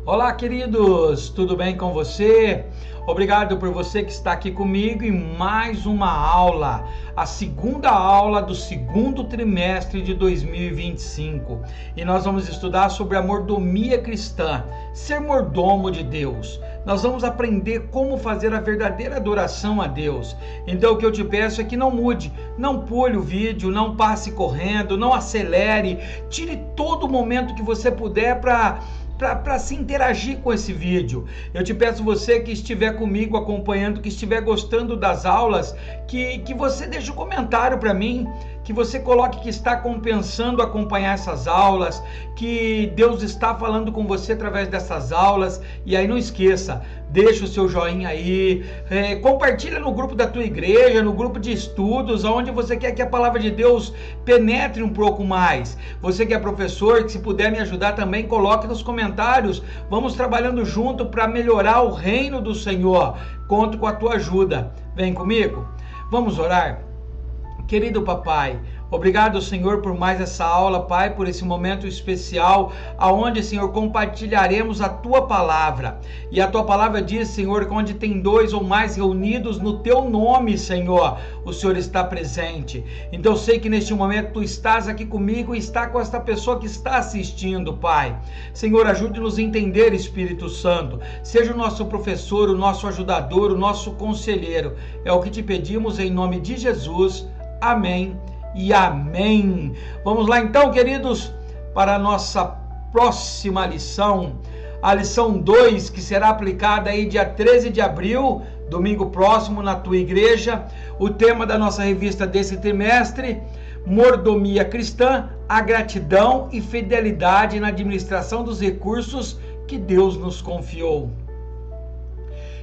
Olá, queridos, tudo bem com você? Obrigado por você que está aqui comigo em mais uma aula, a segunda aula do segundo trimestre de 2025. E nós vamos estudar sobre a mordomia cristã, ser mordomo de Deus. Nós vamos aprender como fazer a verdadeira adoração a Deus. Então o que eu te peço é que não mude, não pule o vídeo, não passe correndo, não acelere, tire todo o momento que você puder para se interagir com esse vídeo. Eu te peço, você que estiver comigo acompanhando, que estiver gostando das aulas, que você deixe um comentário para mim, que você coloque que está compensando acompanhar essas aulas, que Deus está falando com você através dessas aulas. E aí não esqueça, deixa o seu joinha aí, compartilha no grupo da tua igreja, no grupo de estudos, onde você quer que a palavra de Deus penetre um pouco mais. Você que é professor, que se puder me ajudar também, coloque nos comentários. Vamos trabalhando junto para melhorar o reino do Senhor. Conto com a tua ajuda. Vem comigo? Vamos orar? Querido papai, obrigado, Senhor, por mais essa aula, Pai, por esse momento especial, aonde, Senhor, compartilharemos a Tua Palavra. E a Tua Palavra diz, Senhor, que onde tem dois ou mais reunidos no Teu nome, Senhor, o Senhor está presente. Então eu sei que neste momento Tu estás aqui comigo e está com esta pessoa que está assistindo, Pai. Senhor, ajude-nos a entender, Espírito Santo. Seja o nosso professor, o nosso ajudador, o nosso conselheiro. É o que te pedimos em nome de Jesus. Amém e amém. Vamos lá então, queridos, para a nossa próxima lição, a lição 2, que será aplicada aí dia 13 de abril, domingo próximo, na tua igreja. O tema da nossa revista desse trimestre: mordomia cristã, a gratidão e fidelidade na administração dos recursos que Deus nos confiou.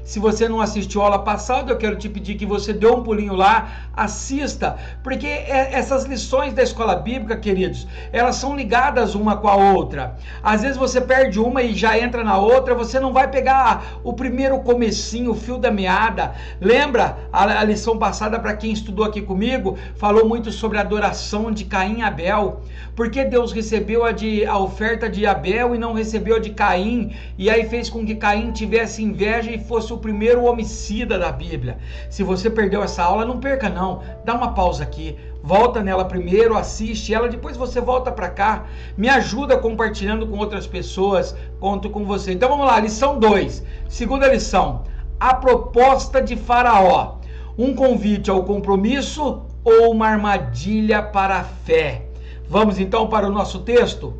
Se você não assistiu a aula passada, eu quero te pedir que você dê um pulinho lá, assista, porque essas lições da escola bíblica, queridos, elas são ligadas uma com a outra. Às vezes você perde uma e já entra na outra, você não vai pegar o primeiro comecinho, o fio da meada. Lembra a lição passada, para quem estudou aqui comigo, falou muito sobre a adoração de Caim e Abel. Por que Deus recebeu a oferta de Abel e não recebeu a de Caim? E aí fez com que Caim tivesse inveja e fosse o primeiro homicida da Bíblia. Se você perdeu essa aula, não perca não, dá uma pausa aqui, volta nela primeiro, assiste ela, depois você volta para cá, me ajuda compartilhando com outras pessoas, conto com você. Então vamos lá, lição 2, segunda lição: a proposta de Faraó, um convite ao compromisso ou uma armadilha para a fé. Vamos então para o nosso texto?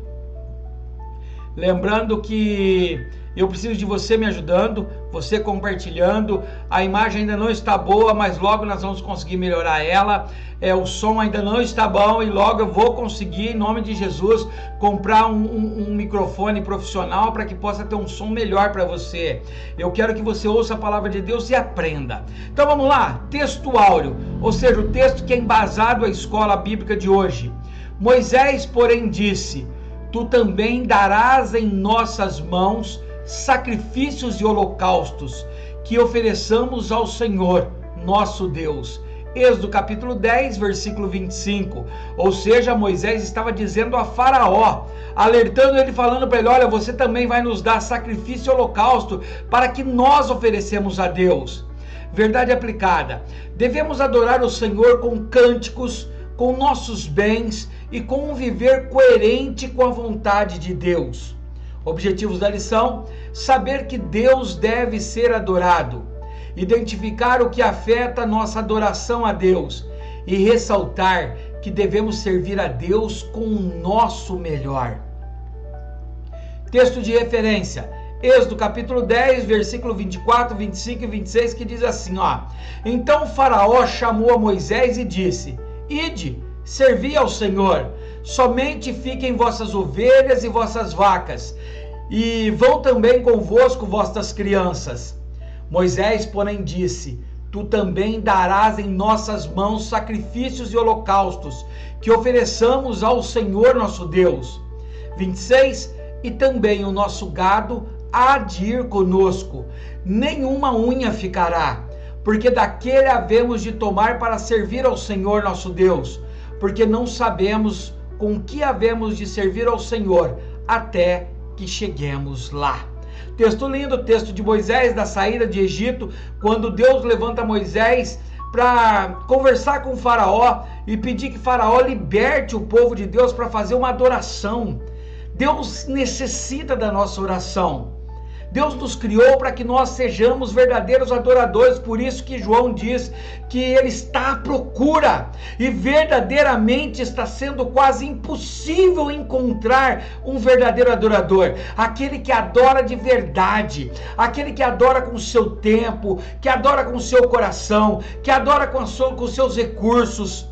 Lembrando que eu preciso de você me ajudando, você compartilhando. A imagem ainda não está boa, mas logo nós vamos conseguir melhorar ela. O som ainda não está bom e logo eu vou conseguir, em nome de Jesus, comprar um microfone profissional para que possa ter um som melhor para você. Eu quero que você ouça a palavra de Deus e aprenda. Então vamos lá, texto áureo, ou seja, o texto que é embasado à escola bíblica de hoje. Moisés, porém, disse: tu também darás em nossas mãos sacrifícios e holocaustos que ofereçamos ao Senhor, nosso Deus. Êxodo capítulo 10, versículo 25. Ou seja, Moisés estava dizendo a Faraó, alertando ele, falando para ele: olha, você também vai nos dar sacrifício e holocausto para que nós oferecemos a Deus. Verdade aplicada: devemos adorar o Senhor com cânticos, com nossos bens e com um viver coerente com a vontade de Deus. Objetivos da lição: saber que Deus deve ser adorado, identificar o que afeta nossa adoração a Deus e ressaltar que devemos servir a Deus com o nosso melhor. Texto de referência: Êxodo capítulo 10, versículo 24, 25 e 26, que diz assim, então Faraó chamou a Moisés e disse: ide, servi ao Senhor, somente fiquem vossas ovelhas e vossas vacas, e vão também convosco vossas crianças. Moisés, porém, disse: tu também darás em nossas mãos sacrifícios e holocaustos, que ofereçamos ao Senhor nosso Deus. 26, e também o nosso gado há de ir conosco, nenhuma unha ficará, porque daquele havemos de tomar para servir ao Senhor nosso Deus, porque não sabemos com que havemos de servir ao Senhor até que cheguemos lá. Texto lindo, texto de Moisés, da saída de Egito, quando Deus levanta Moisés para conversar com o faraó e pedir que o faraó liberte o povo de Deus para fazer uma adoração. Deus necessita da nossa oração. Deus nos criou para que nós sejamos verdadeiros adoradores, por isso que João diz que ele está à procura, e verdadeiramente está sendo quase impossível encontrar um verdadeiro adorador, aquele que adora de verdade, aquele que adora com o seu tempo, que adora com o seu coração, que adora com os seus recursos.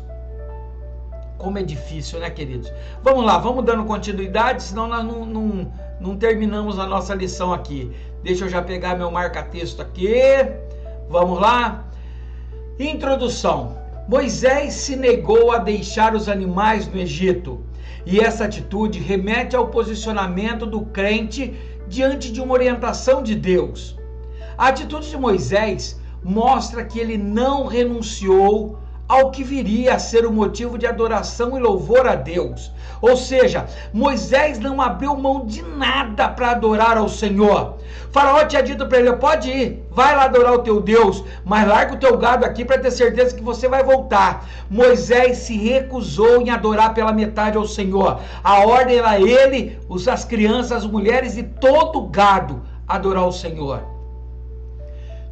Como é difícil, né, queridos? Vamos lá, vamos dando continuidade, senão nós não terminamos a nossa lição aqui. Deixa eu já pegar meu marca-texto aqui. Vamos lá. Introdução. Moisés se negou a deixar os animais no Egito. E essa atitude remete ao posicionamento do crente diante de uma orientação de Deus. A atitude de Moisés mostra que ele não renunciou ao que viria a ser o motivo de adoração e louvor a Deus. Ou seja, Moisés não abriu mão de nada para adorar ao Senhor. Faraó tinha dito para ele: pode ir, vai lá adorar o teu Deus, mas larga o teu gado aqui para ter certeza que você vai voltar. Moisés se recusou em adorar pela metade ao Senhor. A ordem era ele, as crianças, as mulheres e todo o gado adorar o Senhor.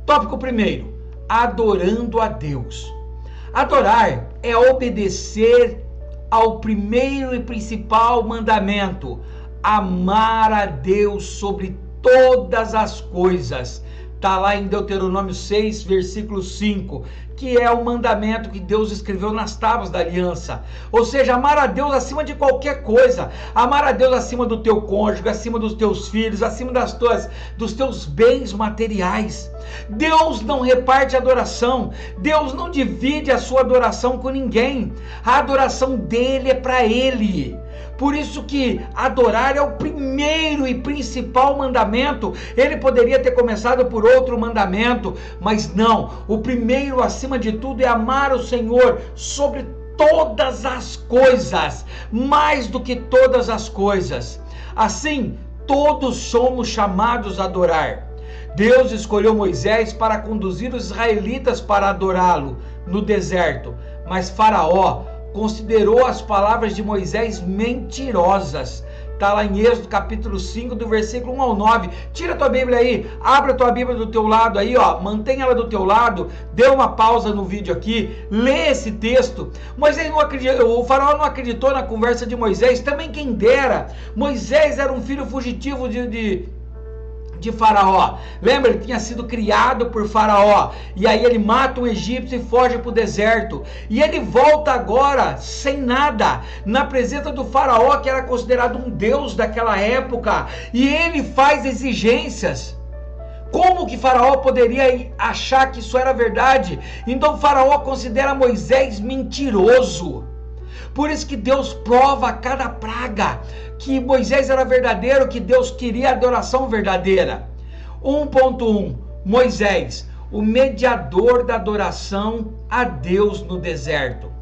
Tópico 1: adorando a Deus. Adorar é obedecer ao primeiro e principal mandamento: amar a Deus sobre todas as coisas. Está lá em Deuteronômio 6, versículo 5, que é o mandamento que Deus escreveu nas tábuas da aliança. Ou seja, amar a Deus acima de qualquer coisa. Amar a Deus acima do teu cônjuge, acima dos teus filhos, acima dos teus bens materiais. Deus não reparte adoração. Deus não divide a sua adoração com ninguém. A adoração dele é para ele. Por isso que adorar é o primeiro e principal mandamento. Ele poderia ter começado por outro mandamento, mas não. O primeiro, acima de tudo, é amar o Senhor sobre todas as coisas, mais do que todas as coisas. Assim, todos somos chamados a adorar. Deus escolheu Moisés para conduzir os israelitas para adorá-lo no deserto, mas Faraó considerou as palavras de Moisés mentirosas. Está lá em Êxodo capítulo 5, do versículo 1 ao 9. Tira a tua Bíblia aí, abre a tua Bíblia do teu lado aí, ó, mantém ela do teu lado, dê uma pausa no vídeo aqui, lê esse texto. Moisés não acreditou, o faraó não acreditou na conversa de Moisés, também quem dera. Moisés era um filho fugitivo de Faraó. Lembra, ele tinha sido criado por Faraó, e aí ele mata um egípcio e foge para o deserto, e ele volta agora sem nada, na presença do Faraó, que era considerado um deus daquela época, e ele faz exigências. Como que Faraó poderia achar que isso era verdade? Então Faraó considera Moisés mentiroso. Por isso que Deus prova a cada praga que Moisés era verdadeiro, que Deus queria adoração verdadeira. 1.1 Moisés, o mediador da adoração a Deus no deserto.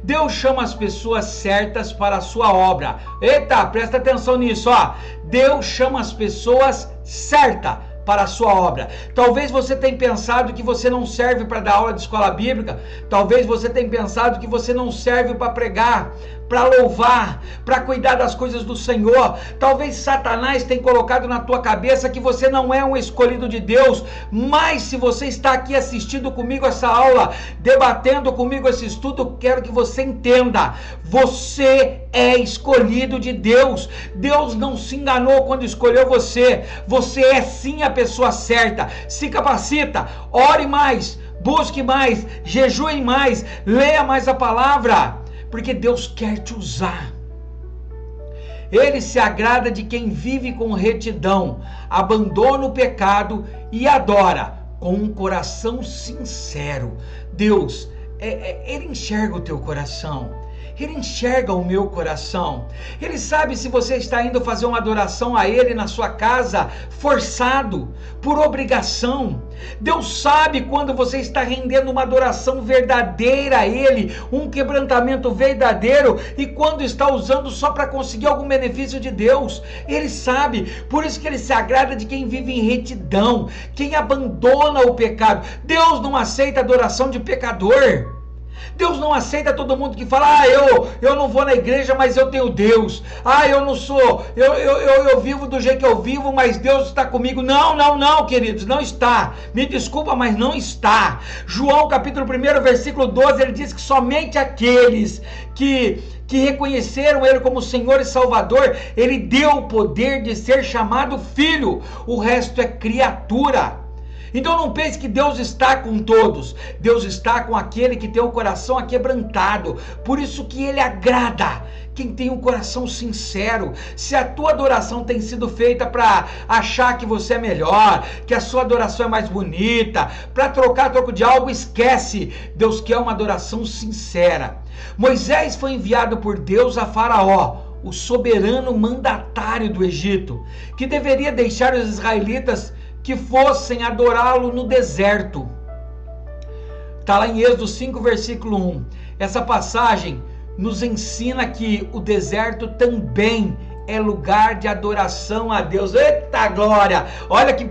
Deus chama as pessoas certas para a sua obra. Eita, presta atenção nisso, ó. Deus chama as pessoas certas para a sua obra. Talvez você tenha pensado que você não serve para dar aula de escola bíblica. Talvez você tenha pensado que você não serve para pregar, para louvar, para cuidar das coisas do Senhor. Talvez Satanás tenha colocado na tua cabeça que você não é um escolhido de Deus. Mas se você está aqui assistindo comigo essa aula, debatendo comigo esse estudo, quero que você entenda: você é escolhido de Deus. Deus não se enganou quando escolheu você. Você é sim a pessoa certa. Se capacita, ore mais, busque mais, jejue mais, leia mais a palavra, porque Deus quer te usar. Ele se agrada de quem vive com retidão, abandona o pecado e adora com um coração sincero. Deus, Ele enxerga o teu coração. Ele enxerga o meu coração. Ele sabe se você está indo fazer uma adoração a Ele na sua casa, forçado, por obrigação. Deus sabe quando você está rendendo uma adoração verdadeira a Ele, um quebrantamento verdadeiro, e quando está usando só para conseguir algum benefício de Deus. Ele sabe, por isso que Ele se agrada de quem vive em retidão, quem abandona o pecado. Deus não aceita adoração de pecador. Deus não aceita todo mundo que fala: eu não vou na igreja, mas eu tenho Deus. Eu não sou, eu vivo do jeito que eu vivo, mas Deus está comigo. Não, queridos, não está. Me desculpa, mas não está. João capítulo 1, versículo 12, ele diz que somente aqueles que reconheceram Ele como Senhor e Salvador, Ele deu o poder de ser chamado filho. O resto é criatura. Então não pense que Deus está com todos. Deus está com aquele que tem o coração aquebrantado. Por isso que Ele agrada quem tem um coração sincero. Se a tua adoração tem sido feita para achar que você é melhor, que a sua adoração é mais bonita, para troco de algo, esquece. Deus quer uma adoração sincera. Moisés foi enviado por Deus a Faraó, o soberano mandatário do Egito, que deveria deixar os israelitas que fossem adorá-lo no deserto. Está lá em Êxodo 5, versículo 1. Essa passagem nos ensina que o deserto também é lugar de adoração a Deus. Eita glória! Olha que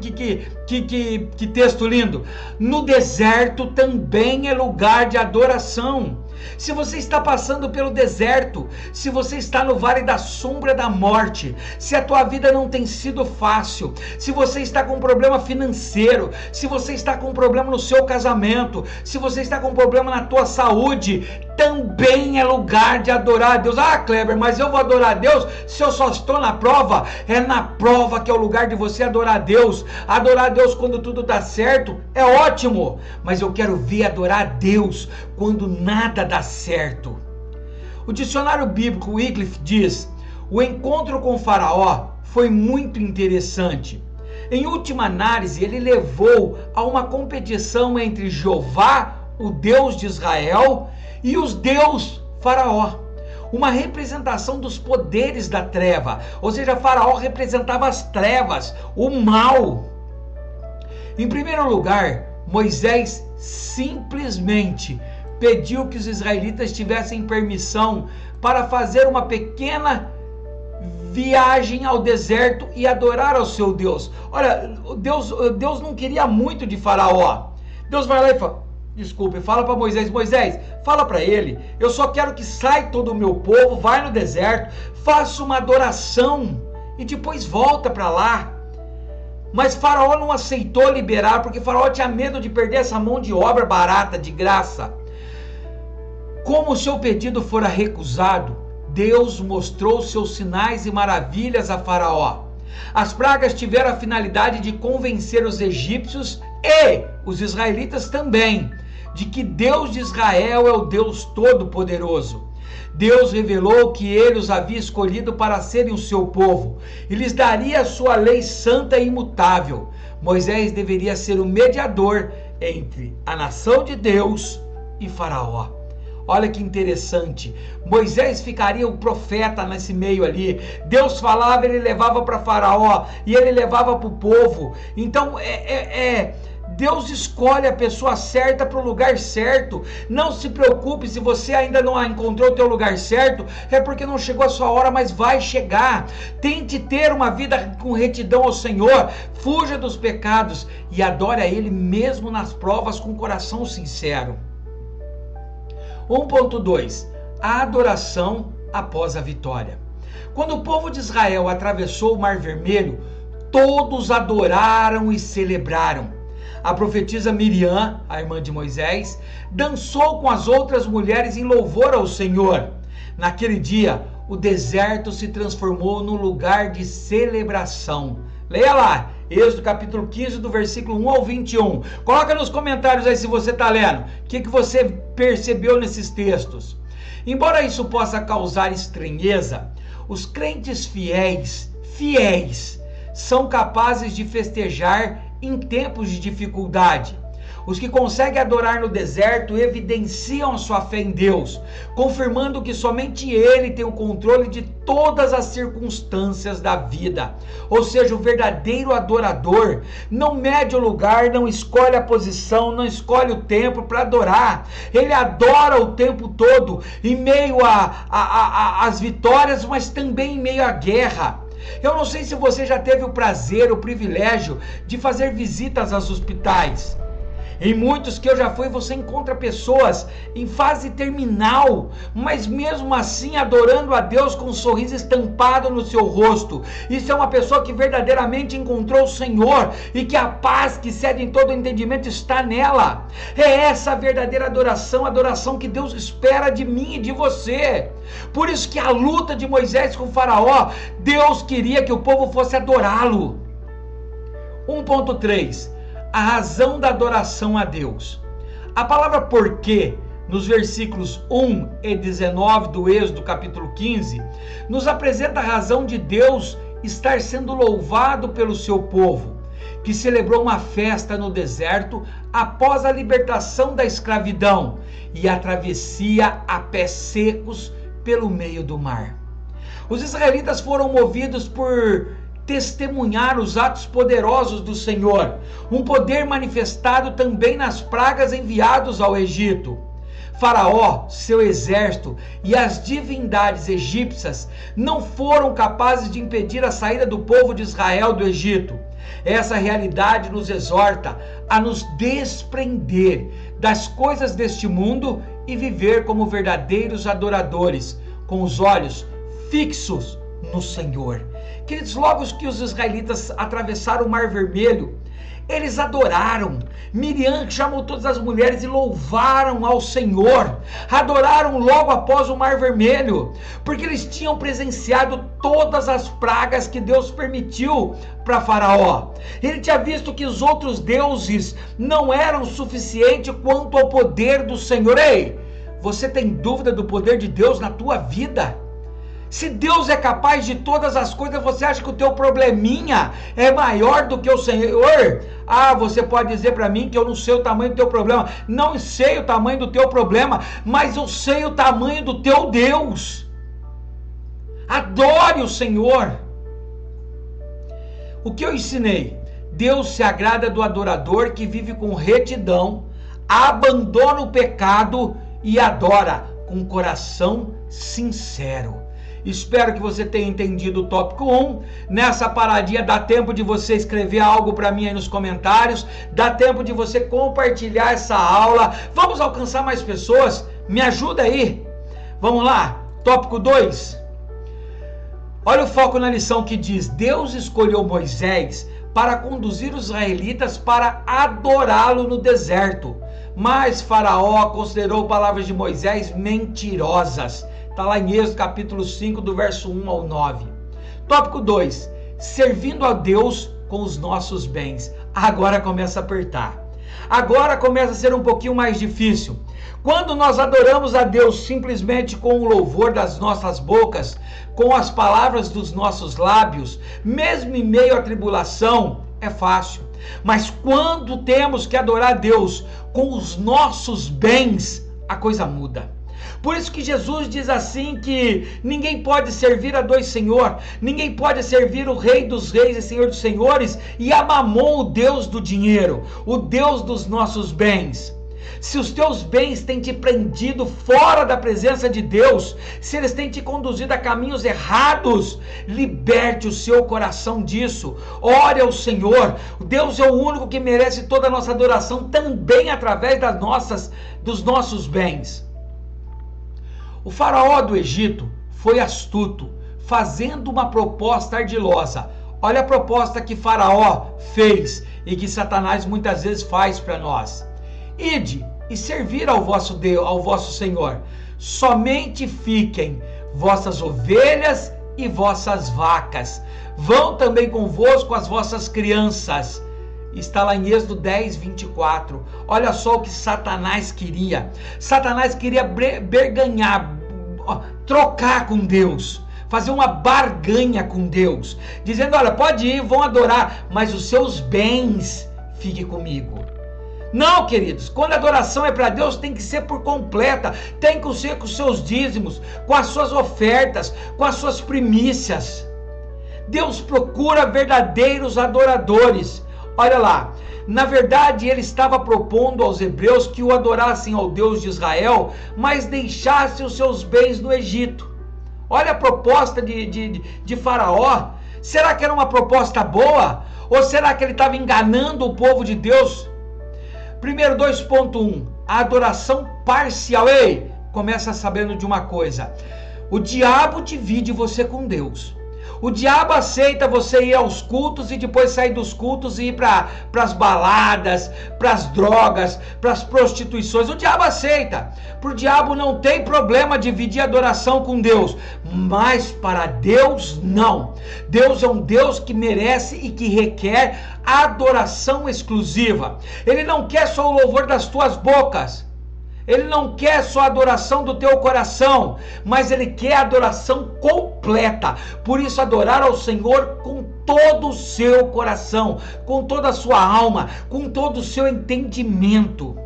texto lindo. No deserto também é lugar de adoração. Se você está passando pelo deserto, se você está no vale da sombra da morte, se a tua vida não tem sido fácil, se você está com um problema financeiro, se você está com um problema no seu casamento, se você está com um problema na tua saúde, também é lugar de adorar a Deus. Kleber, mas eu vou adorar a Deus se eu só estou na prova? É na prova que é o lugar de você adorar a Deus. Adorar a Deus quando tudo dá certo é ótimo, mas eu quero ver adorar a Deus quando nada dá certo. O dicionário bíblico Wycliffe diz: o encontro com Faraó foi muito interessante. Em última análise, ele levou a uma competição entre Jeová, o Deus de Israel, e os deuses Faraó. Uma representação dos poderes da treva, ou seja, Faraó representava as trevas, o mal. Em primeiro lugar, Moisés simplesmente pediu que os israelitas tivessem permissão para fazer uma pequena viagem ao deserto e adorar ao seu Deus. Olha, Deus não queria muito de Faraó. Deus vai lá e fala para Moisés: Moisés, fala para ele, eu só quero que saia todo o meu povo, vai no deserto, faça uma adoração e depois volta para lá. Mas Faraó não aceitou liberar, porque Faraó tinha medo de perder essa mão de obra barata, de graça. Como o seu pedido fora recusado, Deus mostrou seus sinais e maravilhas a Faraó. As pragas tiveram a finalidade de convencer os egípcios e os israelitas também de que Deus de Israel é o Deus Todo-Poderoso. Deus revelou que Ele os havia escolhido para serem o seu povo e lhes daria a sua lei santa e imutável. Moisés deveria ser o mediador entre a nação de Deus e Faraó. Olha que interessante, Moisés ficaria o profeta nesse meio ali. Deus falava, ele levava para Faraó e ele levava para o povo. Então Deus escolhe a pessoa certa para o lugar certo. Não se preocupe se você ainda não encontrou o teu lugar certo, é porque não chegou a sua hora, mas vai chegar. Tente ter uma vida com retidão ao Senhor, fuja dos pecados e adore a Ele mesmo nas provas com coração sincero. 1.2. A adoração após a vitória. Quando o povo de Israel atravessou o Mar Vermelho, todos adoraram e celebraram. A profetisa Miriam, a irmã de Moisés, dançou com as outras mulheres em louvor ao Senhor. Naquele dia, o deserto se transformou num lugar de celebração. Leia lá, Êxodo capítulo 15, do versículo 1 ao 21. Coloca nos comentários aí se você está lendo. O que você percebeu nesses textos? Embora isso possa causar estranheza, os crentes fiéis, são capazes de festejar em tempos de dificuldade. Os que conseguem adorar no deserto evidenciam a sua fé em Deus, confirmando que somente Ele tem o controle de todas as circunstâncias da vida. Ou seja, o verdadeiro adorador não mede o lugar, não escolhe a posição, não escolhe o tempo para adorar. Ele adora o tempo todo, em meio às vitórias, mas também em meio à guerra. Eu não sei se você já teve o prazer, o privilégio de fazer visitas aos hospitais. Em muitos que eu já fui, você encontra pessoas em fase terminal, mas mesmo assim adorando a Deus com um sorriso estampado no seu rosto. Isso é uma pessoa que verdadeiramente encontrou o Senhor e que a paz que excede em todo entendimento está nela. É essa a verdadeira adoração, a adoração que Deus espera de mim e de você. Por isso que a luta de Moisés com o Faraó, Deus queria que o povo fosse adorá-lo. 1.3 A razão da adoração a Deus. A palavra porquê, nos versículos 1 e 19 do Êxodo capítulo 15, nos apresenta a razão de Deus estar sendo louvado pelo seu povo, que celebrou uma festa no deserto após a libertação da escravidão e a travessia a pés secos pelo meio do mar. Os israelitas foram movidos por testemunhar os atos poderosos do Senhor, um poder manifestado também nas pragas enviadas ao Egito. Faraó, seu exército e as divindades egípcias não foram capazes de impedir a saída do povo de Israel do Egito. Essa realidade nos exorta a nos desprender das coisas deste mundo e viver como verdadeiros adoradores, com os olhos fixos no Senhor. Queridos, logo que os israelitas atravessaram o Mar Vermelho, eles adoraram. Miriam chamou todas as mulheres e louvaram ao Senhor. Adoraram logo após o Mar Vermelho, porque eles tinham presenciado todas as pragas que Deus permitiu para Faraó. Ele tinha visto que os outros deuses não eram suficientes quanto ao poder do Senhor. Ei, você tem dúvida do poder de Deus na tua vida? Se Deus é capaz de todas as coisas, você acha que o teu probleminha é maior do que o Senhor? Ah, você pode dizer para mim que eu não sei o tamanho do teu problema. Não sei o tamanho do teu problema, mas eu sei o tamanho do teu Deus. Adore o Senhor. O que eu ensinei? Deus se agrada do adorador que vive com retidão, abandona o pecado e adora com coração sincero. Espero que você tenha entendido o tópico 1. Nessa paradinha dá tempo de você escrever algo para mim aí nos comentários. Dá tempo de você compartilhar essa aula. Vamos alcançar mais pessoas? Me ajuda aí. Vamos lá. Tópico 2. Olha o foco na lição que diz: Deus escolheu Moisés para conduzir os israelitas para adorá-lo no deserto. Mas Faraó considerou palavras de Moisés mentirosas. Está lá em Êxodo capítulo 5, do verso 1 ao 9. Tópico 2. Servindo a Deus com os nossos bens. Agora começa a apertar. Agora começa a ser um pouquinho mais difícil. Quando nós adoramos a Deus simplesmente com o louvor das nossas bocas, com as palavras dos nossos lábios, mesmo em meio à tribulação, é fácil. Mas quando temos que adorar a Deus com os nossos bens, a coisa muda. Por isso que Jesus diz assim que ninguém pode servir a dois senhores, ninguém pode servir o Rei dos Reis e Senhor dos Senhores e a Mamon, o Deus do dinheiro, o Deus dos nossos bens. Se os teus bens têm te prendido fora da presença de Deus, se eles têm te conduzido a caminhos errados, liberte o seu coração disso. Ore ao Senhor. Deus é o único que merece toda a nossa adoração, também através dos nossos bens. O faraó do Egito foi astuto, fazendo uma proposta ardilosa. Olha a proposta que Faraó fez e que Satanás muitas vezes faz para nós. Ide e servir ao vosso Deus, ao vosso Senhor. Somente fiquem vossas ovelhas e vossas vacas. Vão também convosco as vossas crianças. Está lá em Êxodo 10, 24. Olha só o que Satanás queria. Satanás queria berganhar, trocar com Deus, fazer uma barganha com Deus, dizendo: olha, pode ir, vão adorar, mas os seus bens fiquem comigo. Não, queridos, quando a adoração é para Deus, tem que ser por completa, tem que ser com os seus dízimos, com as suas ofertas, com as suas primícias. Deus procura verdadeiros adoradores. Olha lá, na verdade ele estava propondo aos hebreus que o adorassem ao Deus de Israel, mas deixassem os seus bens no Egito. Olha a proposta de Faraó. Será que era uma proposta boa? Ou será que ele estava enganando o povo de Deus? Primeiro 2.1, a adoração parcial. Ei, começa sabendo de uma coisa: o diabo divide você com Deus. O diabo aceita você ir aos cultos e depois sair dos cultos e ir para as baladas, para as drogas, para as prostituições. O diabo aceita. Para o diabo não tem problema dividir a adoração com Deus, mas para Deus não. Deus é um Deus que merece e que requer adoração exclusiva. Ele não quer só o louvor das tuas bocas. Ele não quer só a adoração do teu coração, mas Ele quer a adoração completa. Por isso, adorar ao Senhor com todo o seu coração, com toda a sua alma, com todo o seu entendimento.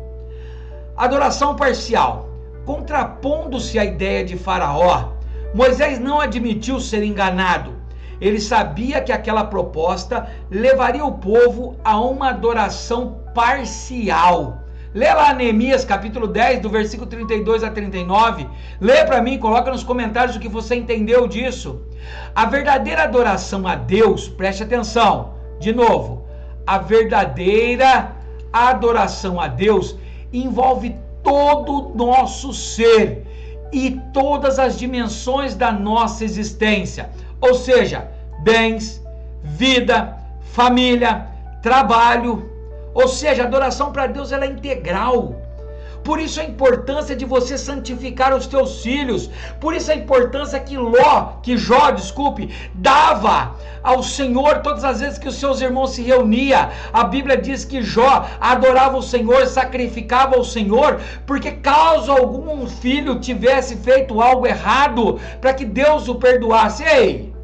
Adoração parcial. Contrapondo-se à ideia de Faraó, Moisés não admitiu ser enganado. Ele sabia que aquela proposta levaria o povo a uma adoração parcial. Lê lá Neemias capítulo 10, do versículo 32 a 39. Lê para mim, coloca nos comentários o que você entendeu disso. A verdadeira adoração a Deus, preste atenção, de novo, a verdadeira adoração a Deus envolve todo o nosso ser e todas as dimensões da nossa existência. Ou seja, bens, vida, família, trabalho. Ou seja, a adoração para Deus ela é integral. Por isso a importância de você santificar os teus filhos. Por isso a importância que Jó, dava ao Senhor todas as vezes que os seus irmãos se reuniam. A Bíblia diz que Jó adorava o Senhor, sacrificava ao Senhor, porque caso algum filho tivesse feito algo errado, para que Deus o perdoasse. Ei!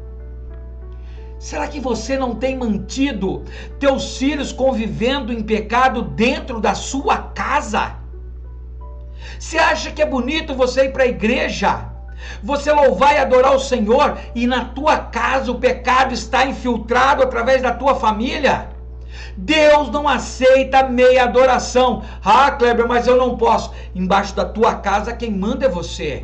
Será que você não tem mantido teus filhos convivendo em pecado dentro da sua casa? Você acha que é bonito você ir para a igreja, você louvar e adorar o Senhor, e na tua casa o pecado está infiltrado através da tua família? Deus não aceita meia adoração. Ah, Kleber, mas eu não posso. Embaixo da tua casa quem manda é você.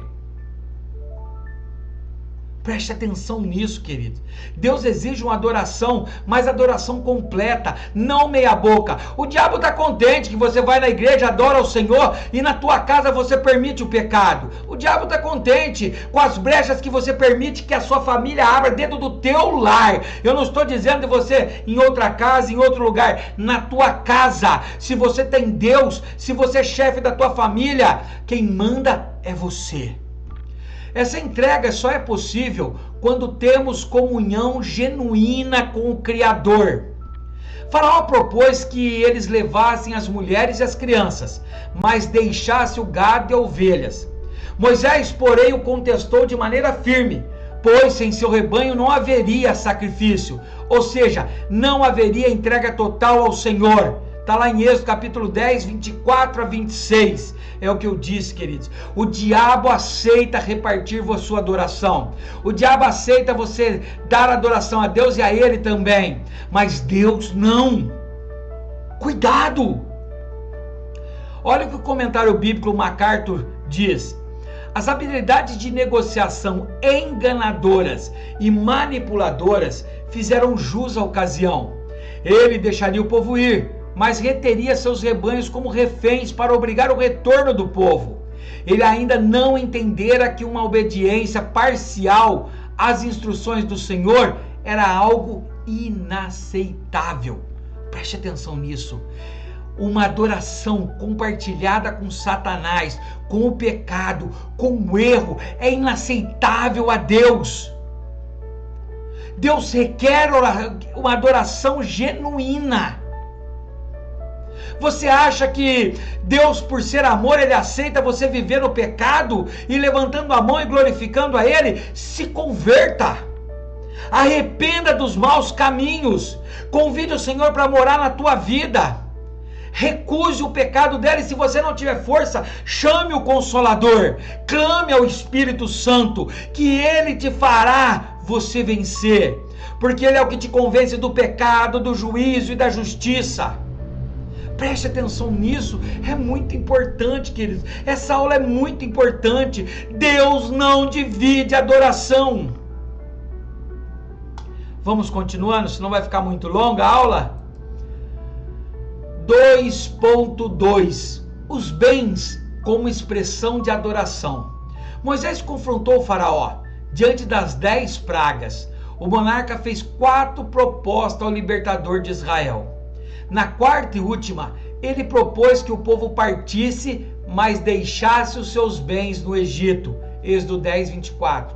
Preste atenção nisso, querido. Deus exige uma adoração, mas adoração completa, não meia boca. O diabo está contente que você vai na igreja, adora o Senhor e na tua casa você permite o pecado. O diabo está contente com as brechas que você permite que a sua família abra dentro do teu lar. Eu não estou dizendo de você em outra casa, em outro lugar. Na tua casa, se você tem Deus, se você é chefe da tua família, quem manda é você. Essa entrega só é possível quando temos comunhão genuína com o Criador. Faraó propôs que eles levassem as mulheres e as crianças, mas deixasse o gado e as ovelhas. Moisés, porém, o contestou de maneira firme, pois sem seu rebanho não haveria sacrifício, ou seja, não haveria entrega total ao Senhor. Está lá em Êxodo capítulo 10, 24 a 26. É o que eu disse, queridos. O diabo aceita repartir sua adoração. O diabo aceita você dar adoração a Deus e a Ele também. Mas Deus não. Cuidado! Olha o que o comentário bíblico MacArthur diz. As habilidades de negociação enganadoras e manipuladoras fizeram jus à ocasião. Ele deixaria o povo ir, mas reteria seus rebanhos como reféns para obrigar o retorno do povo. Ele ainda não entendera que uma obediência parcial às instruções do Senhor era algo inaceitável. Preste atenção nisso. Uma adoração compartilhada com Satanás, com o pecado, com o erro, é inaceitável a Deus. Deus requer uma adoração genuína. Você acha que Deus, por ser amor, Ele aceita você viver no pecado e levantando a mão e glorificando a Ele? Se converta, arrependa dos maus caminhos, convide o Senhor para morar na tua vida, recuse o pecado dela, e se você não tiver força, chame o Consolador, clame ao Espírito Santo, que ele te fará você vencer, porque ele é o que te convence do pecado, do juízo e da justiça. Preste atenção nisso, é muito importante, queridos. Essa aula é muito importante. Deus não divide adoração. Vamos continuando, senão vai ficar muito longa a aula. 2.2 Os bens como expressão de adoração. Moisés confrontou o faraó diante das 10 pragas. O monarca fez 4 propostas ao libertador de Israel. Na quarta e última, ele propôs que o povo partisse, mas deixasse os seus bens no Egito. Êxodo 10:24.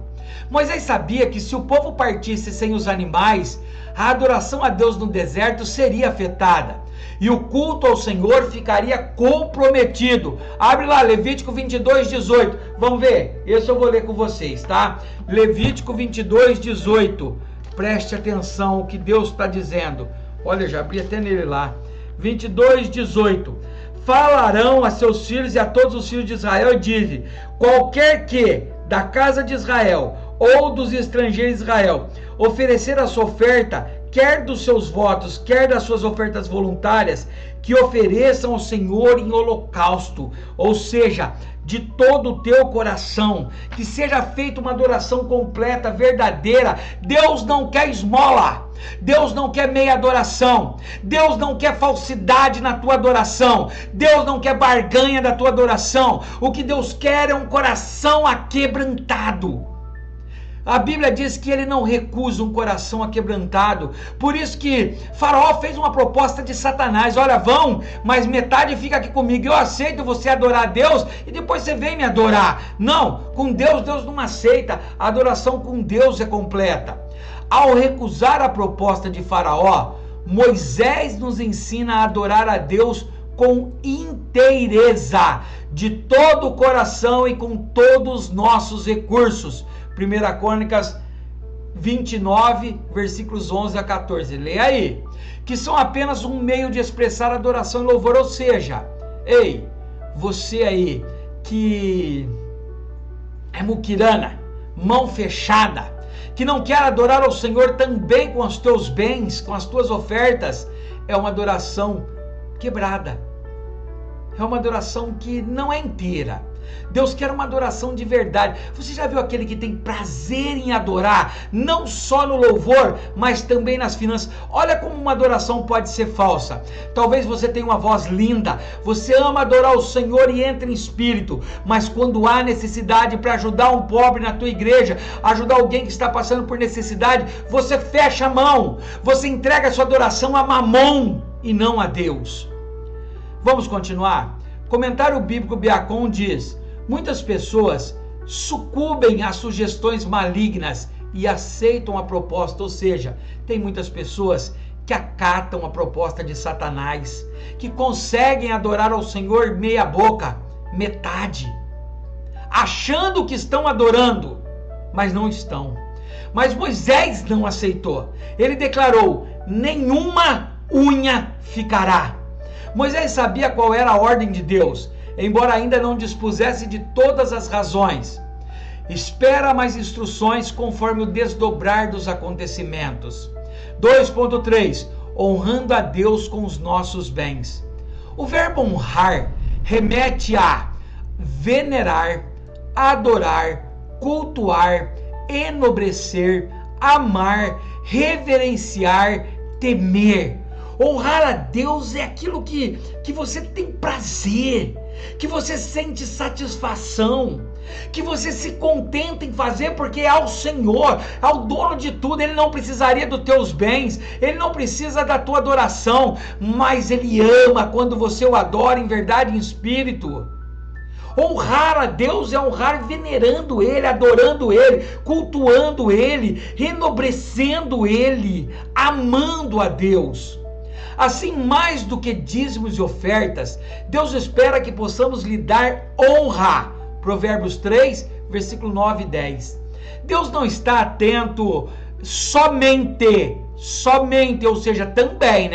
Moisés sabia que se o povo partisse sem os animais, a adoração a Deus no deserto seria afetada e o culto ao Senhor ficaria comprometido. Abre lá, Levítico 22:18. Vamos ver, esse eu vou ler com vocês, tá? Levítico 22:18. Preste atenção o que Deus está dizendo. Olha, já abri até nele lá. 22:18. Falarão a seus filhos e a todos os filhos de Israel e dizem: qualquer que da casa de Israel ou dos estrangeiros de Israel oferecer a sua oferta, quer dos seus votos, quer das suas ofertas voluntárias, que ofereçam ao Senhor em holocausto, ou seja, de todo o teu coração, que seja feita uma adoração completa, verdadeira. Deus não quer esmola, Deus não quer meia adoração, Deus não quer falsidade na tua adoração, Deus não quer barganha da tua adoração. O que Deus quer é um coração aquebrantado. A Bíblia diz que ele não recusa um coração aquebrantado. Por isso que Faraó fez uma proposta de Satanás: olha, vão, mas metade fica aqui comigo. Eu aceito você adorar a Deus e depois você vem me adorar. Não, com Deus, Deus não aceita. A adoração com Deus é completa. Ao recusar a proposta de Faraó, Moisés nos ensina a adorar a Deus com inteireza, de todo o coração e com todos os nossos recursos. 1 Crônicas 29, versículos 11 a 14. Leia aí. Que são apenas um meio de expressar adoração e louvor. Ou seja, ei, você aí que é muquirana, mão fechada, que não quer adorar ao Senhor também com os teus bens, com as tuas ofertas, é uma adoração quebrada. É uma adoração que não é inteira. Deus quer uma adoração de verdade. Você já viu aquele que tem prazer em adorar, não só no louvor, mas também nas finanças? Olha como uma adoração pode ser falsa. Talvez você tenha uma voz linda, você ama adorar o Senhor e entra em espírito, mas quando há necessidade para ajudar um pobre na tua igreja, ajudar alguém que está passando por necessidade, você fecha a mão, você entrega a sua adoração a Mamon e não a Deus. Vamos continuar? Comentário bíblico Biacon diz: muitas pessoas sucumbem a sugestões malignas e aceitam a proposta. Ou seja, tem muitas pessoas que acatam a proposta de Satanás, que conseguem adorar ao Senhor meia boca, metade, achando que estão adorando, mas não estão. Mas Moisés não aceitou. Ele declarou: nenhuma unha ficará. Moisés sabia qual era a ordem de Deus, embora ainda não dispusesse de todas as razões. Espera mais instruções conforme o desdobrar dos acontecimentos. 2.3 Honrando a Deus com os nossos bens. O verbo honrar remete a venerar, adorar, cultuar, enobrecer, amar, reverenciar, temer. Honrar a Deus é aquilo que você tem prazer, que você sente satisfação, que você se contenta em fazer porque é ao Senhor, ao dono de tudo. Ele não precisaria dos teus bens, ele não precisa da tua adoração, mas ele ama quando você o adora em verdade e em espírito. Honrar a Deus é honrar venerando Ele, adorando Ele, cultuando Ele, enobrecendo Ele, amando a Deus. Assim, mais do que dízimos e ofertas, Deus espera que possamos lhe dar honra. Provérbios 3, versículo 9 e 10. Deus não está atento somente, ou seja, também,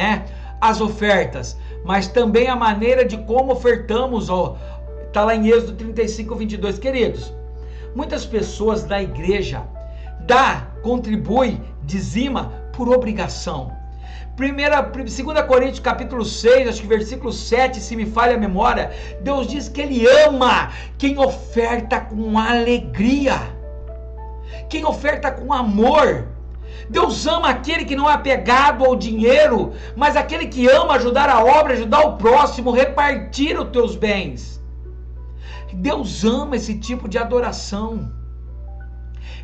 às ofertas, mas também a maneira de como ofertamos. Está lá em Êxodo 35:22. Queridos, muitas pessoas da igreja contribui, dizima por obrigação. 2 Coríntios capítulo 6, acho que versículo 7, se me falha a memória, Deus diz que Ele ama quem oferta com alegria, quem oferta com amor. Deus ama aquele que não é apegado ao dinheiro, mas aquele que ama ajudar a obra, ajudar o próximo, repartir os teus bens. Deus ama esse tipo de adoração.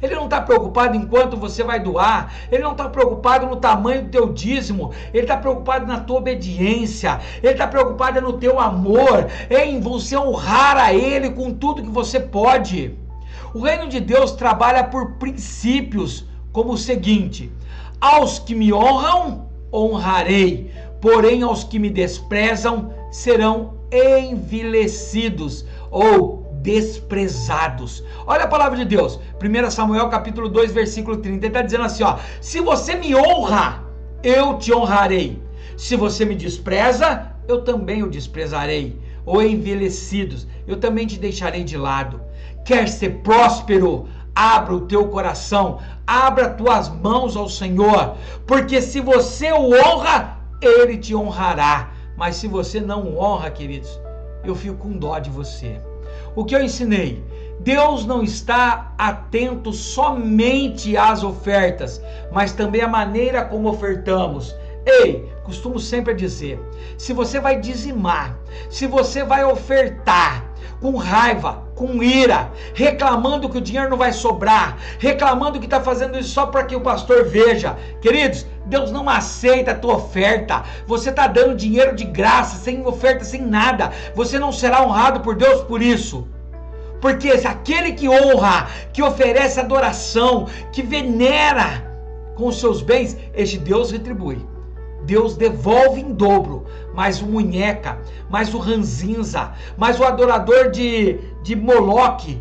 Ele não está preocupado em quanto você vai doar, Ele não está preocupado no tamanho do teu dízimo, Ele está preocupado na tua obediência, Ele está preocupado no teu amor, em você honrar a Ele com tudo que você pode. O reino de Deus trabalha por princípios, como o seguinte: aos que me honram, honrarei, porém aos que me desprezam serão envilecidos ou desprezados. Olha a palavra de Deus, 1 Samuel capítulo 2, versículo 30, ele está dizendo assim, se você me honra, eu te honrarei, se você me despreza, eu também o desprezarei, ou envelhecidos, eu também te deixarei de lado. Quer ser próspero? Abra o teu coração, abra tuas mãos ao Senhor, porque se você o honra, Ele te honrará, mas se você não o honra, queridos, eu fico com dó de você. O que eu ensinei? Deus não está atento somente às ofertas, mas também à maneira como ofertamos. Ei, costumo sempre dizer, se você vai dizimar, se você vai ofertar com raiva, com ira, reclamando que o dinheiro não vai sobrar, reclamando que está fazendo isso só para que o pastor veja, queridos, Deus não aceita a tua oferta. Você está dando dinheiro de graça, sem oferta, sem nada. Você não será honrado por Deus por isso. Porque aquele que honra, que oferece adoração, que venera com os seus bens, este Deus retribui. Deus devolve em dobro. Mas o munheca, mas o ranzinza, mas o adorador de Moloque,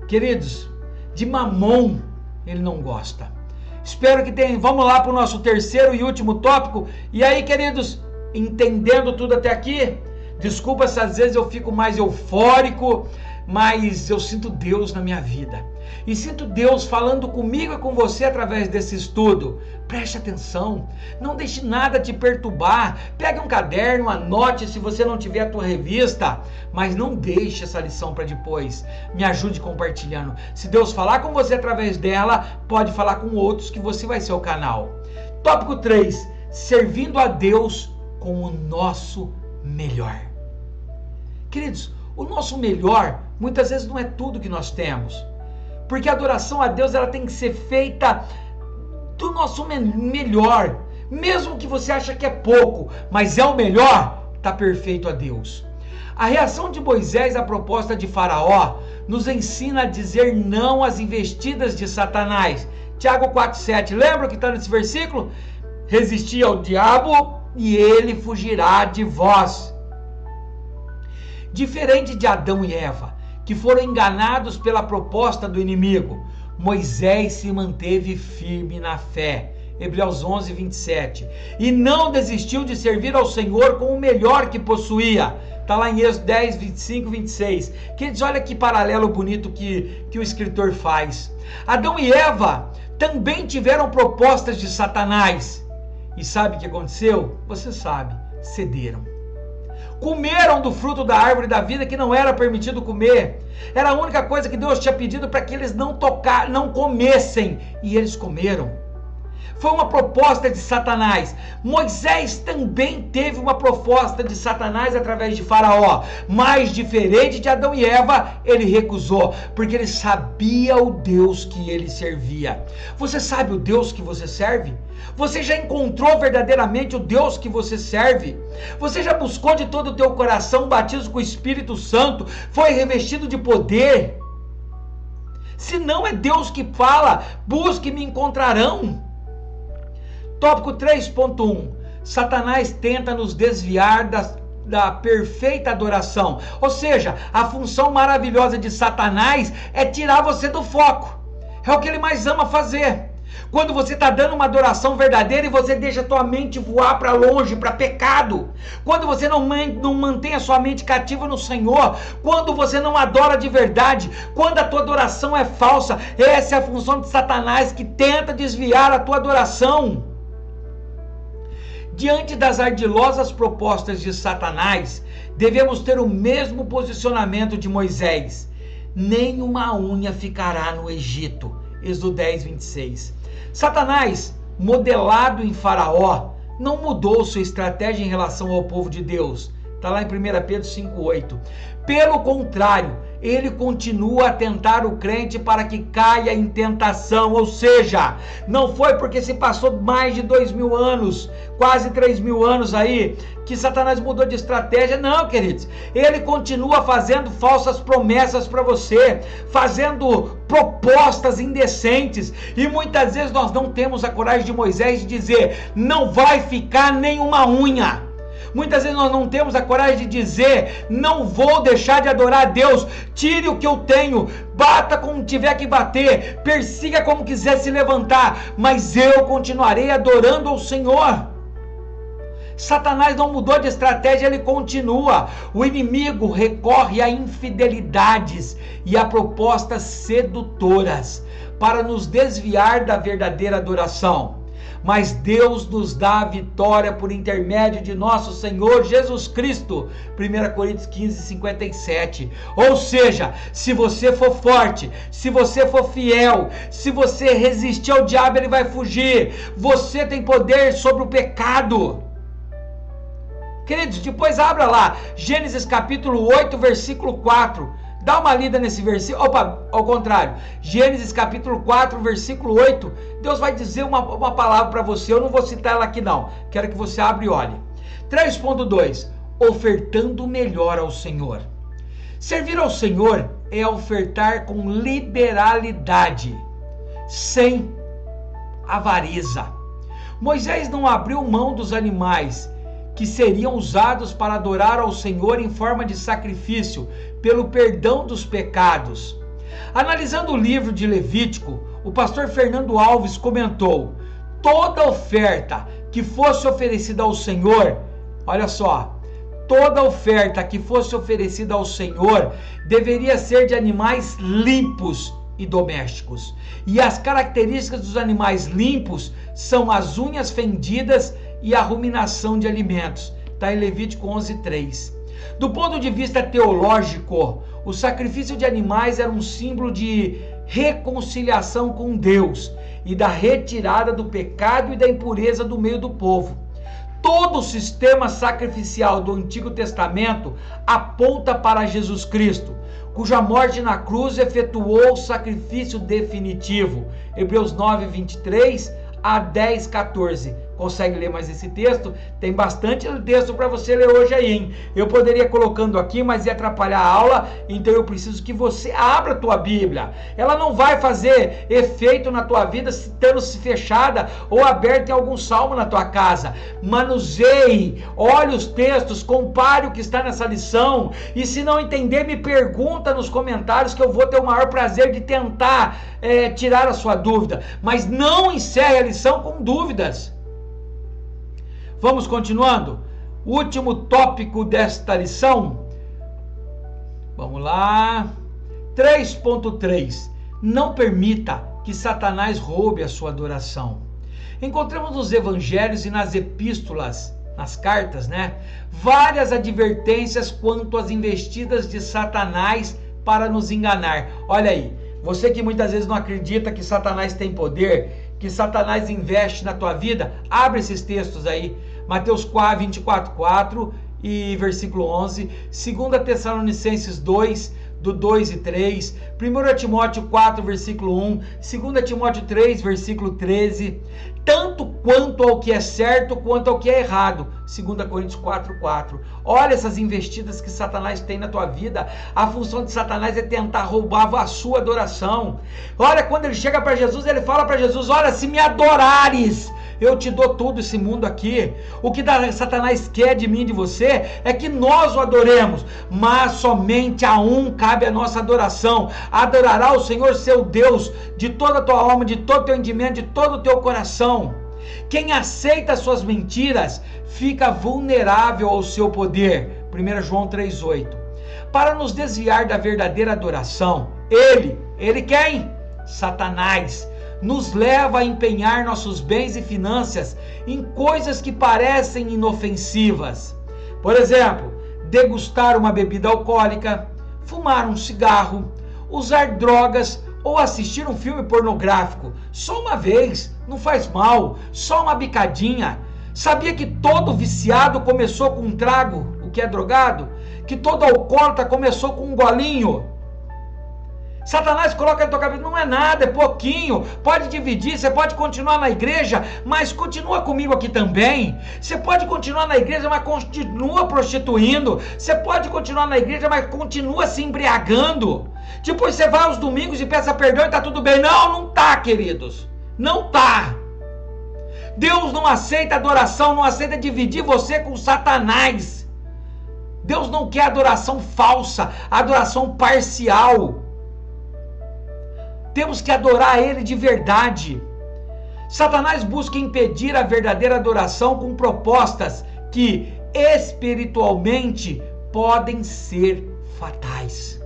queridos, de Mamon, ele não gosta. Espero que tenha. Vamos lá para o nosso terceiro e último tópico. E aí, queridos, entendendo tudo até aqui, desculpa se às vezes eu fico mais eufórico, mas eu sinto Deus na minha vida. E sinto Deus falando comigo e com você através desse estudo. Preste atenção, não deixe nada te perturbar. Pegue um caderno, anote se você não tiver a tua revista, mas não deixe essa lição para depois. Me ajude compartilhando. Se Deus falar com você através dela, pode falar com outros que você vai ser o canal. Tópico 3, servindo a Deus com o nosso melhor. Queridos, o nosso melhor muitas vezes não é tudo que nós temos. Porque a adoração a Deus ela tem que ser feita do nosso melhor. Mesmo que você acha que é pouco, mas é o melhor, está perfeito a Deus. A reação de Moisés à proposta de Faraó nos ensina a dizer não às investidas de Satanás. Tiago 4,7, lembra o que está nesse versículo? Resistir ao diabo e ele fugirá de vós. Diferente de Adão e Eva, que foram enganados pela proposta do inimigo, Moisés se manteve firme na fé. Hebreus 11, 27. E não desistiu de servir ao Senhor com o melhor que possuía. Está lá em Êxodo 10, 25, 26. Queridos, olha que paralelo bonito que o escritor faz. Adão e Eva também tiveram propostas de Satanás. E sabe o que aconteceu? Você sabe, cederam. Comeram do fruto da árvore da vida que não era permitido comer. Era a única coisa que Deus tinha pedido para que eles não comessem. E eles comeram. Foi uma proposta de Satanás. Moisés também teve uma proposta de Satanás através de Faraó. Mas diferente de Adão e Eva, ele recusou. Porque ele sabia o Deus que ele servia. Você sabe o Deus que você serve? Você já encontrou verdadeiramente o Deus que você serve? Você já buscou de todo o teu coração o batismo com o Espírito Santo? Foi revestido de poder? Se não é Deus que fala, busque e me encontrarão. Tópico 3.1. Satanás tenta nos desviar da perfeita adoração. Ou seja, a função maravilhosa de Satanás é tirar você do foco. É o que ele mais ama fazer. Quando você está dando uma adoração verdadeira e você deixa a tua mente voar para longe, para pecado. Quando você não mantém a sua mente cativa no Senhor. Quando você não adora de verdade. Quando a tua adoração é falsa. Essa é a função de Satanás, que tenta desviar a tua adoração. Diante das ardilosas propostas de Satanás, devemos ter o mesmo posicionamento de Moisés. Nem uma unha ficará no Egito. Êxodo 10, 26. Satanás, modelado em Faraó, não mudou sua estratégia em relação ao povo de Deus. Está lá em 1 Pedro 5,8. Pelo contrário, ele continua a tentar o crente para que caia em tentação. Ou seja, não foi porque se passou mais de 2.000 anos, quase 3.000 anos aí, que Satanás mudou de estratégia. Não, queridos. Ele continua fazendo falsas promessas para você, fazendo propostas indecentes. E muitas vezes nós não temos a coragem de Moisés de dizer: não vai ficar nenhuma unha. Muitas vezes nós não temos a coragem de dizer: não vou deixar de adorar a Deus, tire o que eu tenho, bata como tiver que bater, persiga como quiser se levantar, mas eu continuarei adorando ao Senhor. Satanás não mudou de estratégia, ele continua. O inimigo recorre a infidelidades e a propostas sedutoras para nos desviar da verdadeira adoração. Mas Deus nos dá a vitória por intermédio de nosso Senhor Jesus Cristo. 1 Coríntios 15, 57. Ou seja, se você for forte, se você for fiel, se você resistir ao diabo, ele vai fugir. Você tem poder sobre o pecado. Queridos, depois abra lá, Gênesis capítulo 8, versículo 4. Dá uma lida nesse versículo. Opa, ao contrário. Gênesis capítulo 4, versículo 8. Deus vai dizer uma palavra para você. Eu não vou citar ela aqui não. Quero que você abra e olhe. 3.2. Ofertando melhor ao Senhor. Servir ao Senhor é ofertar com liberalidade, sem avareza. Moisés não abriu mão dos animais que seriam usados para adorar ao Senhor em forma de sacrifício, pelo perdão dos pecados. Analisando o livro de Levítico, o pastor Fernando Alves comentou: toda oferta que fosse oferecida ao Senhor, olha só, toda oferta que fosse oferecida ao Senhor deveria ser de animais limpos e domésticos. E as características dos animais limpos são as unhas fendidas e a ruminação de alimentos. Está em Levítico 11:3. Do ponto de vista teológico, o sacrifício de animais era um símbolo de reconciliação com Deus e da retirada do pecado e da impureza do meio do povo. Todo o sistema sacrificial do Antigo Testamento aponta para Jesus Cristo, cuja morte na cruz efetuou o sacrifício definitivo. Hebreus 9, 23 a 10, 14. Consegue ler mais esse texto? Tem bastante texto para você ler hoje aí, hein? Eu poderia colocando aqui, mas ia atrapalhar a aula, então eu preciso que você abra a tua Bíblia. Ela não vai fazer efeito na tua vida estando fechada ou aberta em algum salmo na tua casa. Manuseie, olhe os textos, compare o que está nessa lição, e se não entender, me pergunta nos comentários que eu vou ter o maior prazer de tentar tirar a sua dúvida. Mas não encerre a lição com dúvidas. Vamos continuando? Último tópico desta lição. Vamos lá. 3.3. Não permita que Satanás roube a sua adoração. Encontramos nos evangelhos e nas epístolas, nas cartas, várias advertências quanto às investidas de Satanás para nos enganar. Olha aí, você que muitas vezes não acredita que Satanás tem poder, que Satanás investe na tua vida, abre esses textos aí. Mateus 24:4 e versículo 11, 2 Tessalonicenses 2, do 2 e 3, 1 Timóteo 4, versículo 1, 2 Timóteo 3, versículo 13, tanto quanto ao que é certo, quanto ao que é errado, 2 Coríntios 4, 4. Olha essas investidas que Satanás tem na tua vida. A função de Satanás é tentar roubar a sua adoração. Olha, quando ele chega para Jesus, ele fala para Jesus: olha, se me adorares, eu te dou tudo esse mundo aqui. O que Satanás quer de mim e de você é que nós o adoremos, mas somente a um cabe a nossa adoração. Adorará o Senhor seu Deus de toda a tua alma, de todo o teu entendimento, de todo o teu coração. Quem aceita suas mentiras fica vulnerável ao seu poder. 1 João 3,8. Para nos desviar da verdadeira adoração, ele quem? Satanás, nos leva a empenhar nossos bens e finanças em coisas que parecem inofensivas. Por exemplo, degustar uma bebida alcoólica, fumar um cigarro, usar drogas ou assistir um filme pornográfico. Só uma vez, não faz mal, só uma bicadinha. Sabia que todo viciado começou com um trago, o que é drogado? Que todo alcoólatra começou com um golinho? Satanás coloca na tua cabeça, não é nada, é pouquinho, pode dividir, você pode continuar na igreja, mas continua comigo aqui também. Você pode continuar na igreja, mas continua prostituindo. Você pode continuar na igreja, mas continua se embriagando. Depois você vai aos domingos e peça perdão e tá tudo bem. Não, não tá, queridos, não tá. Deus não aceita adoração, não aceita dividir você com Satanás. Deus não quer adoração falsa, adoração parcial. Temos que adorar Ele de verdade. Satanás busca impedir a verdadeira adoração com propostas que espiritualmente podem ser fatais.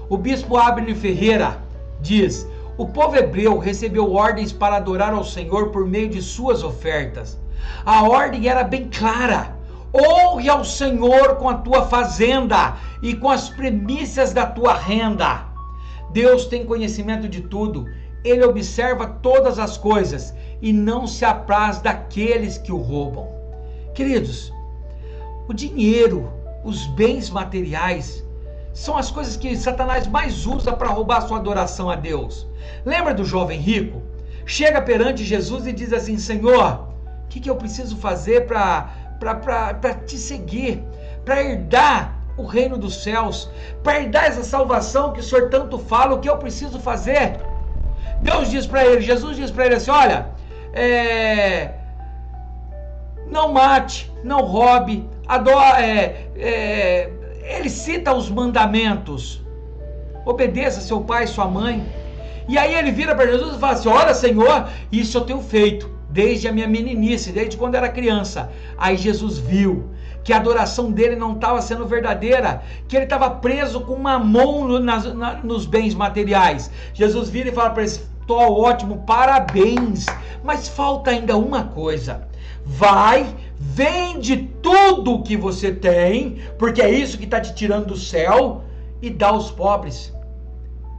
O bispo Abner Ferreira diz: o povo hebreu recebeu ordens para adorar ao Senhor por meio de suas ofertas. A ordem era bem clara: honre ao Senhor com a tua fazenda e com as primícias da tua renda. Deus tem conhecimento de tudo, Ele observa todas as coisas e não se apraz daqueles que o roubam. Queridos, o dinheiro, os bens materiais, são as coisas que Satanás mais usa para roubar sua adoração a Deus. Lembra do jovem rico? Chega perante Jesus e diz assim: Senhor, o que eu preciso fazer para te seguir, para herdar o reino dos céus, para herdar essa salvação que o Senhor tanto fala? O que eu preciso fazer? Deus diz para ele, Jesus diz para ele assim: olha, não mate, não roube, ele cita os mandamentos, obedeça seu pai e sua mãe. E aí ele vira para Jesus e fala assim: olha, Senhor, isso eu tenho feito desde a minha meninice, desde quando era criança. Aí Jesus viu que a adoração dele não estava sendo verdadeira, que ele estava preso com mamon nos bens materiais. Jesus vira e fala para ele: tô ótimo, parabéns, mas falta ainda uma coisa. Vai, vende tudo o que você tem, porque é isso que está te tirando do céu, e dá aos pobres.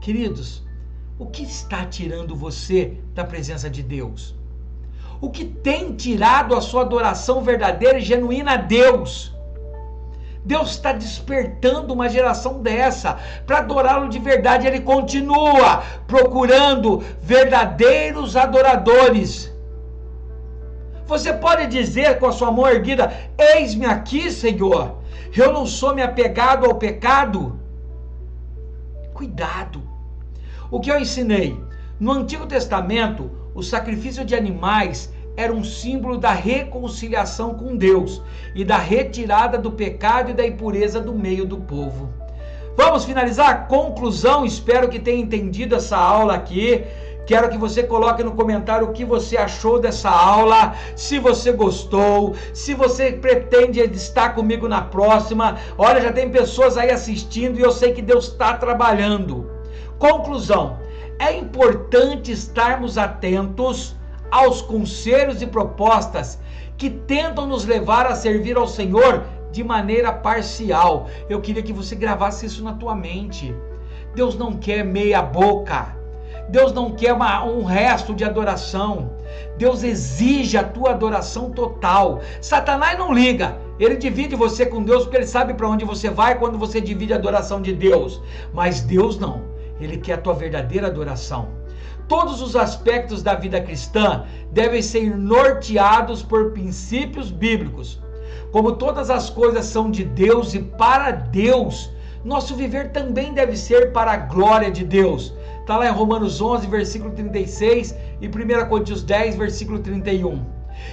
Queridos, o que está tirando você da presença de Deus? O que tem tirado a sua adoração verdadeira e genuína a Deus? Deus está despertando uma geração dessa para adorá-lo de verdade. Ele continua procurando verdadeiros adoradores. Você pode dizer com a sua mão erguida: eis-me aqui, Senhor, eu não sou me apegado ao pecado. Cuidado. O que eu ensinei? No Antigo Testamento, o sacrifício de animais era um símbolo da reconciliação com Deus e da retirada do pecado e da impureza do meio do povo. Vamos finalizar? Conclusão, espero que tenha entendido essa aula aqui. Quero que você coloque no comentário o que você achou dessa aula, se você gostou, se você pretende estar comigo na próxima. Olha, já tem pessoas aí assistindo e eu sei que Deus está trabalhando. Conclusão: é importante estarmos atentos aos conselhos e propostas que tentam nos levar a servir ao Senhor de maneira parcial. Eu queria que você gravasse isso na tua mente. Deus não quer meia boca. Deus não quer um resto de adoração. Deus exige a tua adoração total. Satanás não liga. Ele divide você com Deus porque ele sabe para onde você vai quando você divide a adoração de Deus. Mas Deus não. Ele quer a tua verdadeira adoração. Todos os aspectos da vida cristã devem ser norteados por princípios bíblicos. Como todas as coisas são de Deus e para Deus, nosso viver também deve ser para a glória de Deus. Está lá em Romanos 11, versículo 36 e 1 Coríntios 10, versículo 31.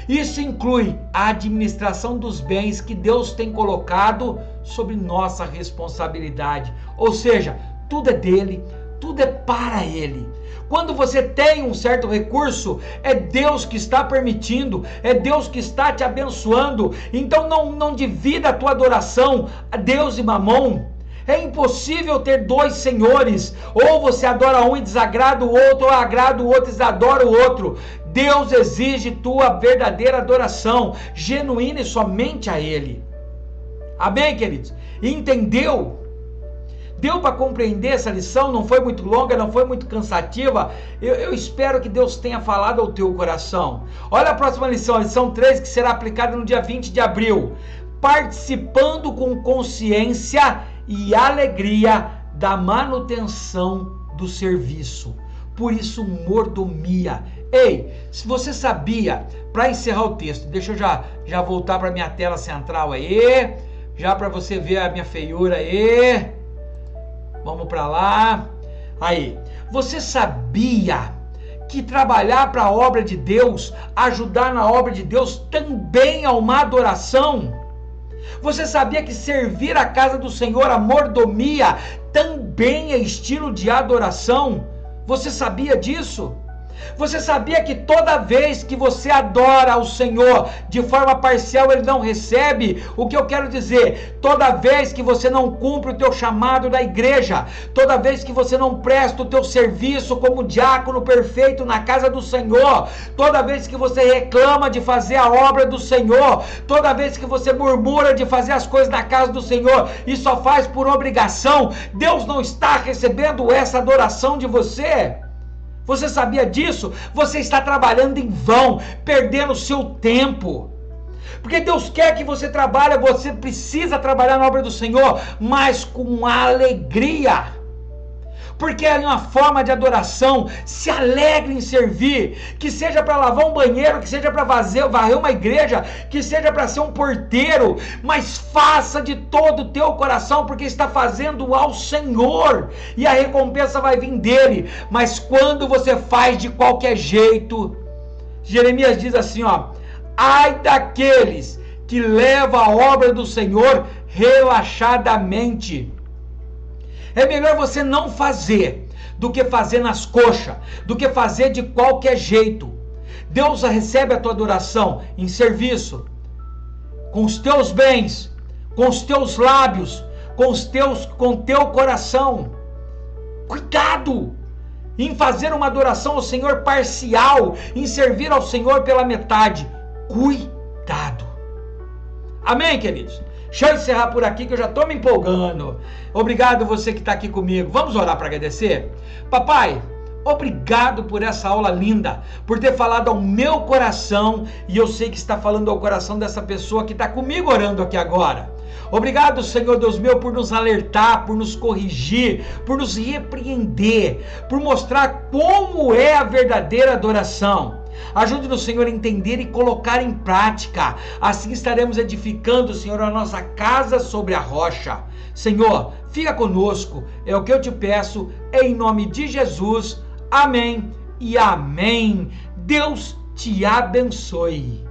Isso inclui a administração dos bens que Deus tem colocado sobre nossa responsabilidade. Ou seja, tudo é dele, tudo é para ele. Quando você tem um certo recurso, é Deus que está permitindo, é Deus que está te abençoando. Então não divida a tua adoração a Deus e Mamon. É impossível ter dois senhores, ou você adora um e desagrada o outro, ou agrada o outro e desadora o outro. Deus exige tua verdadeira adoração, genuína e somente a Ele. Amém, queridos? Entendeu? Deu para compreender essa lição? Não foi muito longa, não foi muito cansativa? Eu espero que Deus tenha falado ao teu coração. Olha a próxima lição, a lição 3, que será aplicada no dia 20 de abril. Participando com consciência e alegria da manutenção do serviço. Por isso, mordomia. Ei, se você sabia, para encerrar o texto, deixa eu já voltar para minha tela central aí, já para você ver a minha feiura aí. Vamos para lá. Aí, você sabia que trabalhar para a obra de Deus, ajudar na obra de Deus, também é uma adoração? Você sabia que servir a casa do Senhor, a mordomia, também é estilo de adoração? Você sabia disso? Você sabia que toda vez que você adora ao Senhor de forma parcial, Ele não recebe? O que eu quero dizer, toda vez que você não cumpre o teu chamado da igreja, toda vez que você não presta o teu serviço como diácono perfeito na casa do Senhor, toda vez que você reclama de fazer a obra do Senhor, toda vez que você murmura de fazer as coisas na casa do Senhor e só faz por obrigação, Deus não está recebendo essa adoração de você. Você sabia disso? Você está trabalhando em vão, perdendo o seu tempo. Porque Deus quer que você trabalhe, você precisa trabalhar na obra do Senhor, mas com alegria. Porque é uma forma de adoração. Se alegre em servir, que seja para lavar um banheiro, que seja para varrer uma igreja, que seja para ser um porteiro, mas faça de todo o teu coração, porque está fazendo ao Senhor, e a recompensa vai vir dele. Mas quando você faz de qualquer jeito, Jeremias diz assim, ó: ai daqueles que levam a obra do Senhor relaxadamente. É melhor você não fazer do que fazer nas coxas, do que fazer de qualquer jeito. Deus recebe a tua adoração em serviço, com os teus bens, com os teus lábios, com teu coração. Cuidado em fazer uma adoração ao Senhor parcial, em servir ao Senhor pela metade. Cuidado. Amém, queridos? Deixa eu encerrar por aqui que eu já estou me empolgando. Obrigado você que está aqui comigo. Vamos orar para agradecer? Papai, obrigado por essa aula linda, por ter falado ao meu coração, e eu sei que está falando ao coração dessa pessoa que está comigo orando aqui agora. Obrigado, Senhor Deus meu, por nos alertar, por nos corrigir, por nos repreender, por mostrar como é a verdadeira adoração. Ajude-nos, Senhor, a entender e colocar em prática. Assim estaremos edificando, Senhor, a nossa casa sobre a rocha. Senhor, fica conosco. É o que eu te peço, em nome de Jesus. Amém e amém. Deus te abençoe.